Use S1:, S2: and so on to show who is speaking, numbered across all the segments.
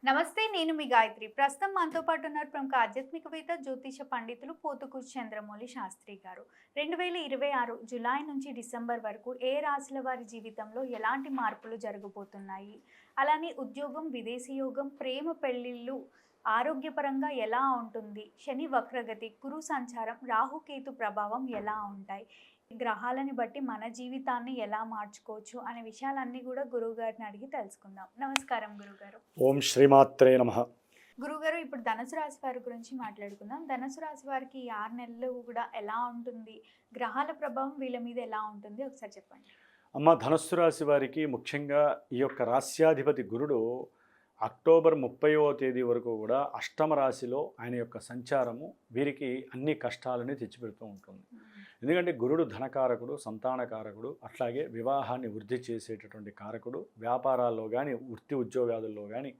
S1: నమస్తే. నేను మీ గాయత్రి. ప్రస్తుతం మనతో పాటు ఉన్నారు ప్రముఖ ఆధ్యాత్మికవేత్త, జ్యోతిష పండితులు పోతుకూరు చంద్రమౌళి శాస్త్రి గారు. 2026 జులై నుంచి డిసెంబర్ వరకు ఏ రాశుల వారి జీవితంలో ఎలాంటి మార్పులు జరగబోతున్నాయి? అలానే ఉద్యోగం, విదేశీ యోగం, ప్రేమ పెళ్లిళ్ళు, ఆరోగ్యపరంగా ఎలా ఉంటుంది? శని వక్రగతి, గురు సంచారం, రాహుకేతు ప్రభావం ఎలా ఉంటాయి? గ్రహాలని బట్టి మన జీవితాన్ని ఎలా మార్చుకోవచ్చు అనే విషయాలన్నీ కూడా గురువుగారిని అడిగి తెలుసుకుందాం. నమస్కారం గురుగారు.
S2: ఓం శ్రీమాత్రే నమః.
S1: గురుగారు, ఇప్పుడు ధనుసు రాశి వారి గురించి మాట్లాడుకుందాం. ధనుసు రాశి వారికి ఈ 6 నెలలు కూడా ఎలా ఉంటుంది? గ్రహాల ప్రభావం వీళ్ళ మీద ఎలా ఉంటుంది? ఒకసారి చెప్పండి.
S2: ధనుస్సు రాశి వారికి ముఖ్యంగా ఈ యొక్క రాశ్యాధిపతి గురుడు అక్టోబర్ 30వ తేదీ వరకు కూడా అష్టమ రాశిలో ఆయన యొక్క సంచారము వీరికి అన్ని కష్టాలని తెచ్చిపెడుతూ ఉంటుంది. ఎందుకంటే గురుడు ధనకారకుడు, సంతానకారకుడు, అట్లాగే వివాహాన్ని వృద్ధి చేసేటటువంటి కారకుడు. వ్యాపారాల్లో కానీ, వృత్తి ఉద్యోగాదుల్లో కానీ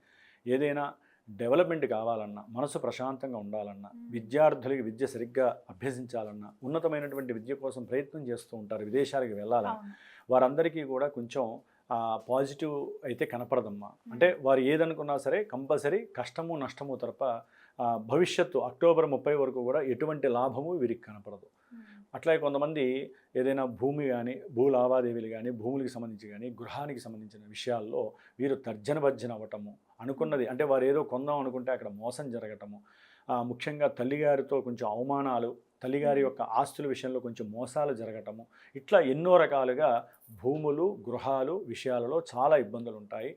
S2: ఏదైనా డెవలప్మెంట్ కావాలన్నా, మనసు ప్రశాంతంగా ఉండాలన్నా, విద్యార్థులకి విద్య సరిగ్గా అభ్యసించాలన్నా, ఉన్నతమైనటువంటి విద్య కోసం ప్రయత్నం చేస్తూ ఉంటారు, విదేశాలకు వెళ్ళాలని. వారందరికీ కూడా కొంచెం పాజిటివ్ అయితే కనపడదమ్మా. అంటే వారు ఏదనుకున్నా సరే కంపల్సరీ కష్టము నష్టము తప్ప భవిష్యత్తు అక్టోబర్ 30 వరకు కూడా ఎటువంటి లాభము వీరికి కనపడదు. అట్లాగే కొంతమంది ఏదైనా భూమి కానీ, భూ లావాదేవీలు కానీ, భూములకు సంబంధించి కానీ, గృహానికి సంబంధించిన విషయాల్లో వీరు తర్జన భర్జన అవ్వటము, అనుకున్నది అంటే వారు ఏదో కొందాం అనుకుంటే అక్కడ మోసం జరగటము, ముఖ్యంగా తల్లిగారితో కొంచెం అవమానాలు, తల్లిగారి యొక్క ఆస్తుల విషయంలో కొంచెం మోసాలు జరగటము, ఇట్లా ఎన్నో రకాలుగా భూములు, గృహాలు విషయాలలో చాలా ఇబ్బందులు ఉంటాయి.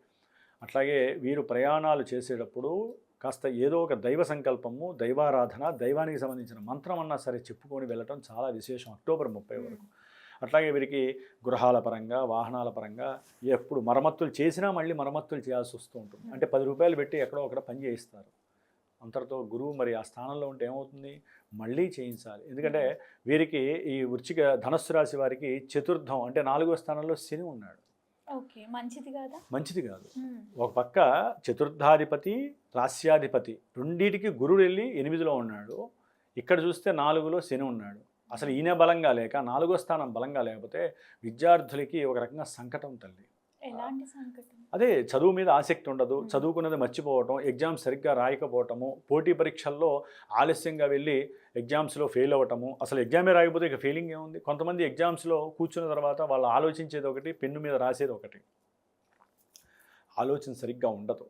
S2: అట్లాగే వీరు ప్రయాణాలు చేసేటప్పుడు కాస్త ఏదో ఒక దైవ సంకల్పము, దైవారాధన, దైవానికి సంబంధించిన మంత్రం అన్నా సరే చెప్పుకొని వెళ్ళటం చాలా విశేషం అక్టోబర్ 30 వరకు. అట్లాగే వీరికి గృహాల పరంగా, వాహనాల పరంగా ఎప్పుడు మరమ్మతులు చేసినా మళ్ళీ మరమ్మతులు చేయాల్సి వస్తూ ఉంటుంది. అంటే 10 రూపాయలు పెట్టి ఎక్కడో అక్కడ పని చేయిస్తారు. అంతటితో గురువు మరి ఆ స్థానంలో ఉంటే ఏమవుతుంది, మళ్ళీ చేయించాలి. ఎందుకంటే వీరికి ఈ వృశ్చిక ధనస్సు రాశి వారికి చతుర్థం అంటే 4వ స్థానంలో శని ఉన్నాడు.
S1: ఓకే, మంచిది కాదా?
S2: మంచిది కాదు. ఒక పక్క చతుర్థాధిపతి, రాస్యాధిపతి రెండింటికి గురుడు వెళ్ళి 8లో ఉన్నాడు. ఇక్కడ చూస్తే 4లో శని ఉన్నాడు. అసలు ఈయన బలంగా లేక 4వ స్థానం బలంగా లేకపోతే విద్యార్థులకి ఒక రకంగా సంకటం తల్లి.
S1: ఎలాంటి సంకటం?
S2: అదే చదువు మీద ఆసక్తి ఉండదు, చదువుకున్నది మర్చిపోవటం, ఎగ్జామ్స్ సరిగ్గా రాయకపోవటము, పోటీ పరీక్షల్లో ఆలస్యంగా వెళ్ళి ఎగ్జామ్స్లో ఫెయిల్ అవ్వటము. అసలు ఎగ్జామే రాయకపోతే ఇక ఫెయిలింగ్ ఏముంది? కొంతమంది ఎగ్జామ్స్లో కూర్చున్న తర్వాత వాళ్ళు ఆలోచించేది ఒకటి, పెన్ను మీద రాసేది ఒకటి. ఆలోచన సరిగ్గా ఉండదు,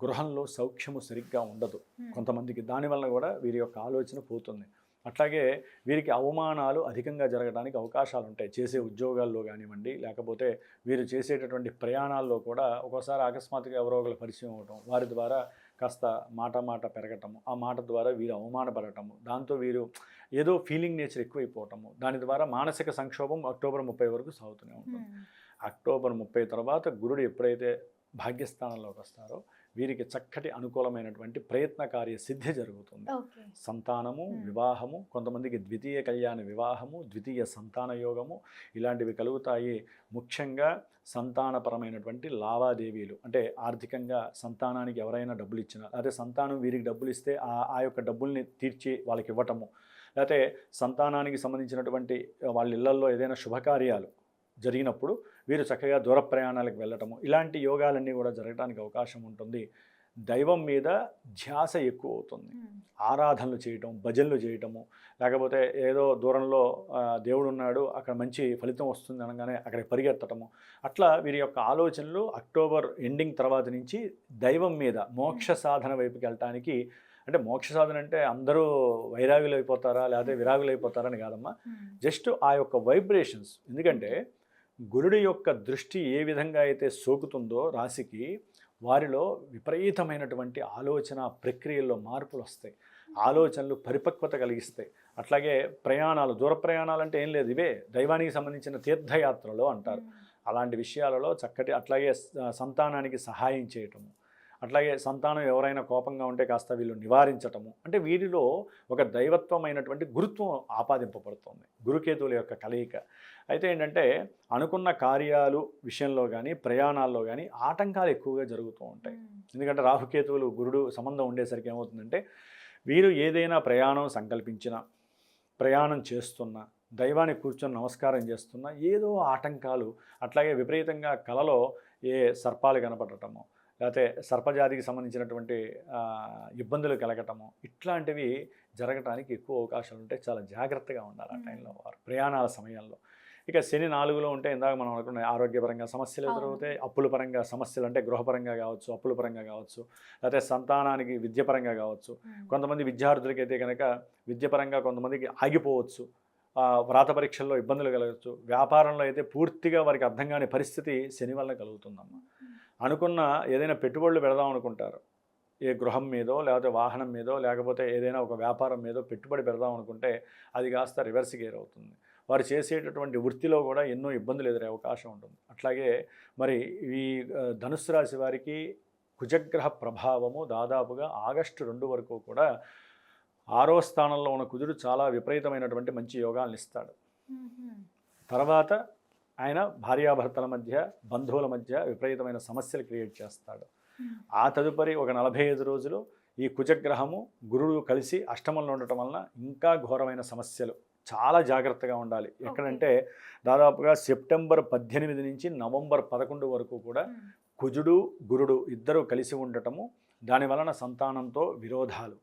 S2: గృహంలో సౌఖ్యము సరిగ్గా ఉండదు కొంతమందికి. దానివల్ల కూడా వీరి యొక్క ఆలోచన పోతుంది. అట్లాగే వీరికి అవమానాలు అధికంగా జరగడానికి అవకాశాలు ఉంటాయి. చేసే ఉద్యోగాల్లో కానివ్వండి, లేకపోతే వీరు చేసేటటువంటి ప్రయాణాల్లో కూడా ఒక్కోసారి అకస్మాత్తుగా ఎవరో ఒకరు పరిచయం అవ్వటం, వారి ద్వారా కాస్త మాట పెరగటము, ఆ మాట ద్వారా వీరు అవమానపడటము, దాంతో వీరు ఏదో ఫీలింగ్ నేచర్ ఎక్కువైపోవటము, దాని ద్వారా మానసిక సంక్షోభం అక్టోబర్ 30 వరకు సాగుతూనే ఉంటుంది. అక్టోబర్ 30 తర్వాత గురుడు ఎప్పుడైతే భాగ్యస్థానంలోకి వస్తారో వీరికి చక్కటి అనుకూలమైనటువంటి ప్రయత్న కార్య సిద్ధి జరుగుతుంది. సంతానము, వివాహము, కొంతమందికి ద్వితీయ కళ్యాణ వివాహము, ద్వితీయ సంతాన యోగము ఇలాంటివి కలుగుతాయి. ముఖ్యంగా సంతానపరమైనటువంటి లావాదేవీలు, అంటే ఆర్థికంగా సంతానానికి ఎవరైనా డబ్బులు ఇచ్చినా, లేకపోతే సంతానం వీరికి డబ్బులు ఇస్తే ఆ యొక్క డబ్బుల్ని తీర్చి వాళ్ళకి ఇవ్వటము, లేకపోతే సంతానానికి సంబంధించినటువంటి వాళ్ళ ఇళ్లల్లో ఏదైనా శుభకార్యాలు జరిగినప్పుడు వీరు చక్కగా దూర ప్రయాణాలకు వెళ్ళటము, ఇలాంటి యోగాలన్నీ కూడా జరగడానికి అవకాశం ఉంటుంది. దైవం మీద ధ్యాస ఎక్కువ అవుతుంది. ఆరాధనలు చేయటం, భజనలు చేయటము, లేకపోతే ఏదో దూరంలో దేవుడు ఉన్నాడు అక్కడ మంచి ఫలితం వస్తుంది అనగానే అక్కడికి పరిగెత్తటము, అట్లా వీరి యొక్క ఆలోచనలు అక్టోబర్ ఎండింగ్ తర్వాత నుంచి దైవం మీద మోక్ష సాధన వైపుకి వెళ్ళటానికి. అంటే మోక్ష సాధన అంటే అందరూ వైరాగులు అయిపోతారా లేకపోతే విరాగులు అయిపోతారని కాదమ్మా, జస్ట్ ఆ యొక్క వైబ్రేషన్స్. ఎందుకంటే గురుడి యొక్క దృష్టి ఏ విధంగా అయితే సోకుతుందో రాశికి, వారిలో విపరీతమైనటువంటి ఆలోచన ప్రక్రియల్లో మార్పులు వస్తాయి, ఆలోచనలు పరిపక్వత కలిగిస్తాయి. అట్లాగే ప్రయాణాలు, దూర ప్రయాణాలు అంటే ఏం లేదు, ఇవే దైవానికి సంబంధించిన తీర్థయాత్రలు అంటారు. అలాంటి విషయాలలో చక్కటి, అట్లాగే సంతానానికి సహాయం చేయటము, అట్లాగే సంతానం ఎవరైనా కోపంగా ఉంటే కాస్త వీళ్ళు నివారించటము, అంటే వీరిలో ఒక దైవత్వమైనటువంటి గురుత్వం ఆపాదింపబడుతుంది గురుకేతువుల యొక్క కలయిక. అయితే ఏంటంటే అనుకున్న కార్యాలు విషయంలో కానీ, ప్రయాణాల్లో కానీ ఆటంకాలు ఎక్కువగా జరుగుతూ ఉంటాయి. ఎందుకంటే రాహుకేతువులు గురుడు సంబంధం ఉండేసరికి ఏమవుతుందంటే వీరు ఏదైనా ప్రయాణం సంకల్పించినా, ప్రయాణం చేస్తున్నా, దైవానికి కూర్చొని నమస్కారం చేస్తున్నా ఏదో ఆటంకాలు, అట్లాగే విపరీతంగా కలలో ఏ సర్పాలు కనపడటము, లేకపోతే సర్పజాతికి సంబంధించినటువంటి ఇబ్బందులు కలగటము, ఇట్లాంటివి జరగటానికి ఎక్కువ అవకాశాలు ఉంటాయి. చాలా జాగ్రత్తగా ఉండాలి ఆ టైంలో వారు ప్రయాణాల సమయంలో. ఇక శని 4లో ఉంటే ఇందాక మనం అనుకున్న ఆరోగ్యపరంగా సమస్యలు ఎదురవుతాయి, అప్పుల పరంగా సమస్యలు అంటే గృహపరంగా కావచ్చు, అప్పుల పరంగా కావచ్చు, లేకపోతే సంతానానికి విద్యపరంగా కావచ్చు. కొంతమంది విద్యార్థులకైతే కనుక విద్యపరంగా కొంతమందికి ఆగిపోవచ్చు, వ్రాత పరీక్షల్లో ఇబ్బందులు కలగచ్చు. వ్యాపారంలో అయితే పూర్తిగా వారికి అర్థం కాని పరిస్థితి శని వల్ల కలుగుతుందమ్మా. అనుకున్న ఏదైనా పెట్టుబడులు పెడదాం అనుకుంటారు, ఏ గృహం మీదో లేకపోతే వాహనం మీదో లేకపోతే ఏదైనా ఒక వ్యాపారం మీదో పెట్టుబడి పెడదాం అనుకుంటే అది కాస్త రివర్స్ గేర్ అవుతుంది. వారు చేసేటటువంటి వృత్తిలో కూడా ఎన్నో ఇబ్బందులు ఎదురే అవకాశం ఉంటుంది. అట్లాగే మరి ఈ ధనుస్సు రాశి వారికి కుజగ్రహ ప్రభావము దాదాపుగా ఆగస్టు 2 వరకు కూడా 6వ స్థానంలో ఉన్న కుజుడు చాలా విపరీతమైనటువంటి మంచి యోగాలను ఇస్తాడు. తర్వాత ఆయన భార్యాభర్తల మధ్య, బంధువుల మధ్య విపరీతమైన సమస్యలు క్రియేట్ చేస్తాడు. ఆ తదుపరి ఒక 45 రోజులు ఈ కుజగ్రహము గురుడు కలిసి అష్టమంలో ఉండటం వలన ఇంకా ఘోరమైన సమస్యలు. చాలా జాగ్రత్తగా ఉండాలి. ఎక్కడంటే దాదాపుగా సెప్టెంబర్ 18 నుంచి నవంబర్ 11 వరకు కూడా కుజుడు గురుడు ఇద్దరు కలిసి ఉండటము, దాని వలన సంతానంతో విరోధాలు,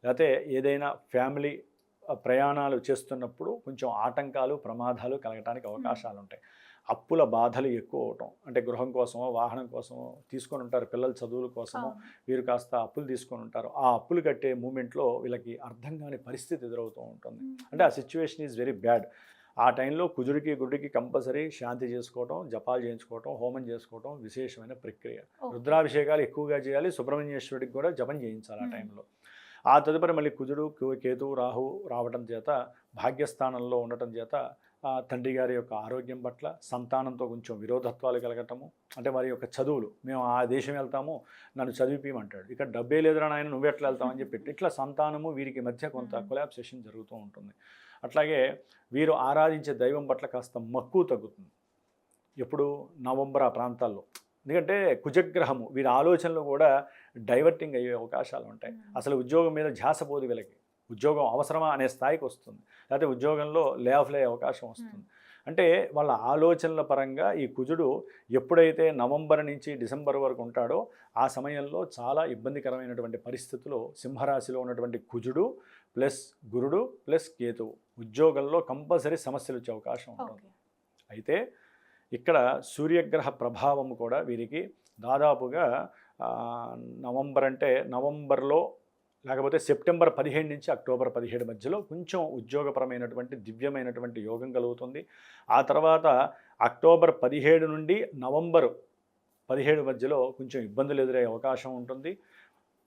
S2: లేకపోతే ఏదైనా ఫ్యామిలీ ప్రయాణాలు చేస్తున్నప్పుడు కొంచెం ఆటంకాలు, ప్రమాదాలు కలగటానికి అవకాశాలు ఉంటాయి. అప్పుల బాధలు ఎక్కువ అవటం, అంటే గృహం కోసమో వాహనం కోసమో తీసుకొని ఉంటారు, పిల్లల చదువుల కోసమో వీరు కాస్త అప్పులు తీసుకొని ఉంటారు. ఆ అప్పులు కట్టే మూమెంట్లో వీళ్ళకి అర్థం కాని పరిస్థితి ఎదురవుతూ ఉంటుంది. అంటే ఆ సిచ్యువేషన్ ఈజ్ వెరీ బ్యాడ్. ఆ టైంలో కుజుడికి గురుడికి కంపల్సరీ శాంతి చేసుకోవటం, జపాలు చేయించుకోవటం, హోమం చేసుకోవటం విశేషమైన ప్రక్రియ. రుద్రాభిషేకాలు ఎక్కువగా చేయాలి, సుబ్రహ్మణ్యేశ్వరుడికి కూడా జపం చేయించాలి ఆ టైంలో. ఆ తదుపరి మళ్ళీ కుజుడు, కేతువు, రాహు రావటం చేత, భాగ్యస్థానంలో ఉండటం చేత తండ్రి గారి యొక్క ఆరోగ్యం పట్ల, సంతానంతో కొంచెం విరోధత్వాలు కలగటము, అంటే వారి యొక్క చదువులు, మేము ఆ దేశం వెళ్తాము నన్ను చదివిపిమంటాడు, ఇక్కడ డబ్బే లేదురా నాయన నువ్వు ఎట్లా వెళ్తామని చెప్పి ఇట్లా సంతానము వీరికి మధ్య కొంత కొలాబ్సేషన్ జరుగుతూ ఉంటుంది. అట్లాగే వీరు ఆరాధించే దైవం పట్ల కాస్త మక్కువ తగ్గుతుంది ఎప్పుడు నవంబర్ ఆ ప్రాంతాల్లో. ఎందుకంటే కుజగ్రహము వీరి ఆలోచనలు కూడా డైవర్టింగ్ అయ్యే అవకాశాలు ఉంటాయి. అసలు ఉద్యోగం మీద ధ్యాస పోదు వీళ్ళకి, ఉద్యోగం అవసరమా అనే స్థాయికి వస్తుంది, లేకపోతే ఉద్యోగంలో లే ఆఫ్ అయ్యే అవకాశం వస్తుంది. అంటే వాళ్ళ ఆలోచనల పరంగా ఈ కుజుడు ఎప్పుడైతే నవంబర్ నుంచి డిసెంబర్ వరకు ఉంటాడో ఆ సమయంలో చాలా ఇబ్బందికరమైనటువంటి పరిస్థితులు సింహరాశిలో ఉన్నటువంటి కుజుడు ప్లస్ గురుడు ప్లస్ కేతువు ఉద్యోగంలో కంపల్సరీ సమస్యలు వచ్చే అవకాశం ఉంటుంది. అయితే ఇక్కడ సూర్యగ్రహ ప్రభావం కూడా వీరికి దాదాపుగా నవంబర్ అంటే నవంబర్లో లేకపోతే సెప్టెంబర్ 15 నుంచి అక్టోబర్ 17 మధ్యలో కొంచెం ఉద్యోగపరమైనటువంటి దివ్యమైనటువంటి యోగం కలుగుతుంది. ఆ తర్వాత అక్టోబర్ 17 నుండి నవంబర్ 17 మధ్యలో కొంచెం ఇబ్బందులు ఎదురయ్యే అవకాశం ఉంటుంది.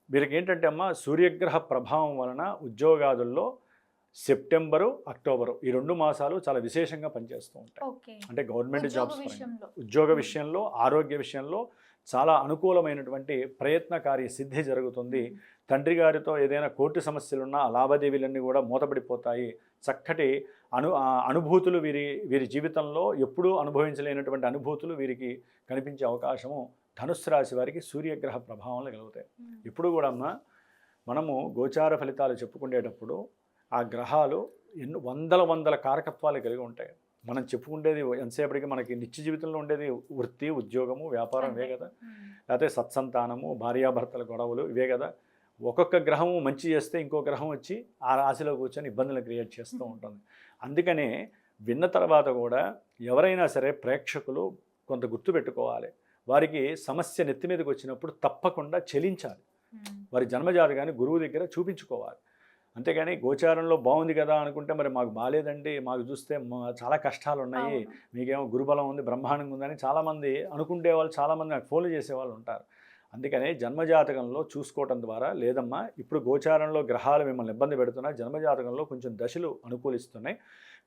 S2: వీరికి ఏంటంటే అమ్మ సూర్యగ్రహ ప్రభావం వలన ఉద్యోగాదుల్లో సెప్టెంబరు, అక్టోబరు ఈ 2 మాసాలు చాలా విశేషంగా పనిచేస్తూ ఉంటాయి. అంటే గవర్నమెంట్ జాబ్స్ ఉద్యోగ విషయంలో, ఆరోగ్య విషయంలో చాలా అనుకూలమైనటువంటి ప్రయత్నకార్య సిద్ధి జరుగుతుంది. తండ్రి గారితో ఏదైనా కోర్టు సమస్యలున్నా ఆ లావాదేవీలన్నీ కూడా మూతపడిపోతాయి. చక్కటి అనుభూతులు వీరి జీవితంలో ఎప్పుడూ అనుభవించలేనటువంటి అనుభూతులు వీరికి కనిపించే అవకాశము ధనుస్సు రాశి వారికి సూర్యగ్రహ ప్రభావంలో కలుగుతాయి. ఇప్పుడు కూడా మనము గోచార ఫలితాలు చెప్పుకునేటప్పుడు ఆ గ్రహాలు ఎన్నో వందల కారకత్వాలు కలిగి ఉంటాయి. మనం చెప్పుకుండేది ఎంతసేపటికి మనకి నిత్య జీవితంలో ఉండేది వృత్తి, ఉద్యోగము, వ్యాపారం ఇవే కదా, లేకపోతే సత్సంతానము, భార్యాభర్తల గొడవలు ఇవే కదా. ఒక్కొక్క గ్రహము మంచి చేస్తే ఇంకో గ్రహం వచ్చి ఆ రాశిలో కూర్చొని ఇబ్బందులు క్రియేట్ చేస్తూ ఉంటుంది. అందుకనే విన్న తర్వాత కూడా ఎవరైనా సరే ప్రేక్షకులు కొంత గుర్తుపెట్టుకోవాలి, వారికి సమస్య నెత్తి మీదకి వచ్చినప్పుడు తప్పకుండా చెలించాలి, వారి జన్మజాతకాన్ని గురువు దగ్గర చూపించుకోవాలి. అంతేగాని గోచారంలో బాగుంది కదా అనుకుంటే మరి మాకు బాగాలేదండి, మాకు చూస్తే చాలా కష్టాలు ఉన్నాయి, మీకేమో గురుబలం ఉంది, బ్రహ్మాండంగా ఉందని చాలామంది అనుకుంటే వాళ్ళు చాలామంది నాకు ఫోన్లు చేసేవాళ్ళు ఉంటారు. అందుకనే జన్మజాతకంలో చూసుకోవటం ద్వారా, లేదమ్మా ఇప్పుడు గోచారంలో గ్రహాలు మిమ్మల్ని ఇబ్బంది పెడుతున్నాయి, జన్మజాతకంలో కొంచెం దశలు అనుకూలిస్తున్నాయి,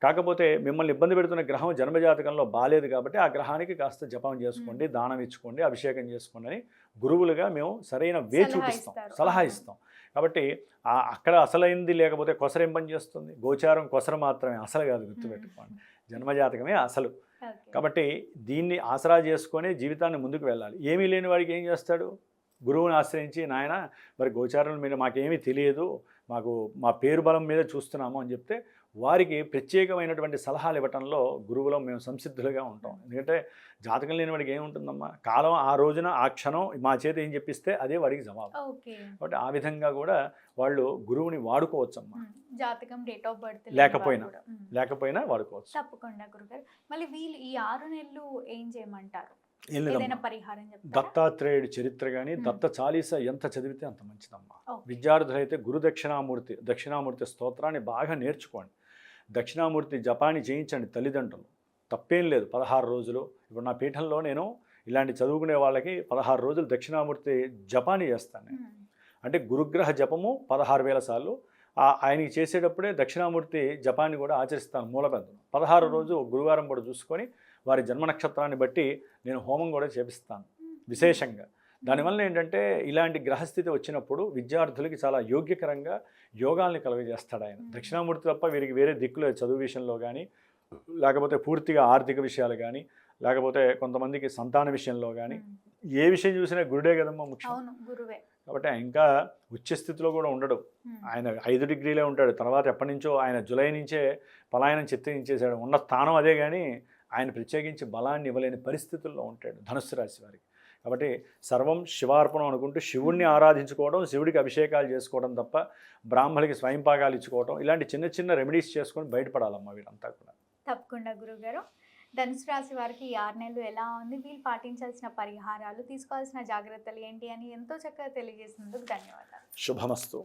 S2: కాకపోతే మిమ్మల్ని ఇబ్బంది పెడుతున్న గ్రహం జన్మజాతకంలో బాలేదు కాబట్టి ఆ గ్రహానికి కాస్త జపం చేసుకోండి, దానం ఇచ్చుకోండి, అభిషేకం చేసుకోండి అని గురువులుగా మేము సరైన వే చూపిస్తాం, సలహా ఇస్తాం. కాబట్టి అక్కడ అసలైంది లేకపోతే కొసర ఏం పని చేస్తుంది? గోచారం కొసర మాత్రమే, అసలు కాదు, గుర్తుపెట్టుకోండి, జన్మజాతకమే అసలు. కాబట్టి దీన్ని ఆసరా చేసుకొని జీవితాన్ని ముందుకు వెళ్ళాలి. ఏమీ లేని వాడికి ఏం చేస్తాడు? గురువుని ఆశ్రయించి, నాయన మరి గోచారం మీద మాకేమీ తెలియదు, మాకు మా పేరు బలం మీద చూస్తున్నాము అని చెప్తే వారికి ప్రత్యేకమైనటువంటి సలహాలు ఇవ్వటంలో గురువులో మేము సంసిద్ధులుగా ఉంటాం. ఎందుకంటే జాతకం లేని వాడికి ఏముంటుందమ్మా, కాలం ఆ రోజున ఆ క్షణం మా చేత ఏం చెప్పిస్తే అదే వాడికి జవాబు.
S1: ఓకే.
S2: కాబట్టి ఆ విధంగా కూడా వాళ్ళు గురువుని వాడుకోవచ్చమ్మా.
S1: జాతకం, డేట్ ఆఫ్ బర్త్
S2: లేకపోయినా వాడుకోవచ్చు.
S1: తప్పకుండా గురుగారు. మళ్ళీ వీళ్ళు ఈ 6 నెలలు ఏం చేయమంటారు?
S2: ఏం లేదమ్మా,
S1: ఏదైనా పరిహారం చెప్తారా?
S2: దత్తాత్రేయుడి చరిత్ర కానీ దత్త చాలీస ఎంత చదివితే అంత మంచిదమ్మా.
S1: ఓకే.
S2: విద్యార్థులైతే గురు దక్షిణామూర్తి స్తోత్రాన్ని బాగా నేర్చుకోండి. దక్షిణామూర్తి జపాన్ని చేయించండి తల్లిదండ్రులు, తప్పేం లేదు. 16 రోజులు ఇప్పుడు నా పీఠంలో నేను ఇలాంటి చదువుకునే వాళ్ళకి 16 రోజులు దక్షిణామూర్తి జపాన్ని చేస్తాను నేను. అంటే గురుగ్రహ జపము 16,000 సార్లు ఆయనకి చేసేటప్పుడే దక్షిణామూర్తి జపాన్ని కూడా ఆచరిస్తాను. మూలపెద్దను 16 రోజు గురువారం కూడా చూసుకొని వారి జన్మ నక్షత్రాన్ని బట్టి నేను హోమం కూడా చేపిస్తాను విశేషంగా. దానివల్ల ఏంటంటే ఇలాంటి గ్రహస్థితి వచ్చినప్పుడు విద్యార్థులకి చాలా యోగ్యకరంగా యోగాల్ని కలుగజేస్తాడు ఆయన. దక్షిణామూర్తి తప్ప వీరికి వేరే దిక్కులేదు, చదువు విషయంలో కానీ, లేకపోతే పూర్తిగా ఆర్థిక విషయాలు కానీ, లేకపోతే కొంతమందికి సంతాన విషయంలో కానీ, ఏ విషయం చూసినా గురుడే కదమ్మా ముఖ్యం. కాబట్టి ఇంకా ఉచ్చస్థితిలో కూడా ఉండడు ఆయన. 5 డిగ్రీలే ఉంటాడు. తర్వాత ఎప్పటి నుంచో ఆయన జులై నుంచే పలాయనం చిత్రించేశాడు. ఉన్న స్థానం అదే, కానీ ఆయన ప్రత్యేకించి బలాన్ని ఇవ్వలేని పరిస్థితుల్లో ఉంటాడు ధనుస్సు రాశి వారికి. కాబట్టి సర్వం శివార్పణం అనుకుంటూ శివుణ్ణి ఆరాధించుకోవడం, శివుడికి అభిషేకాలు చేసుకోవడం తప్ప బ్రాహ్మణులకి స్వయంపాకాలు ఇచ్చుకోవడం, ఇలాంటి చిన్న చిన్న రెమెడీస్ చేసుకొని బయటపడాలమ్మా వీరంతా కూడా.
S1: తప్పకుండా గురుగారు. ధనుసు రాశి వారికి ఈ 6 నెలలు ఎలా ఉంది, వీళ్ళు పాటించాల్సిన పరిహారాలు, తీసుకోవాల్సిన జాగ్రత్తలు ఏంటి అని ఎంతో చక్కగా తెలియజేసినందుకు ధన్యవాదాలు.
S2: శుభమస్తు.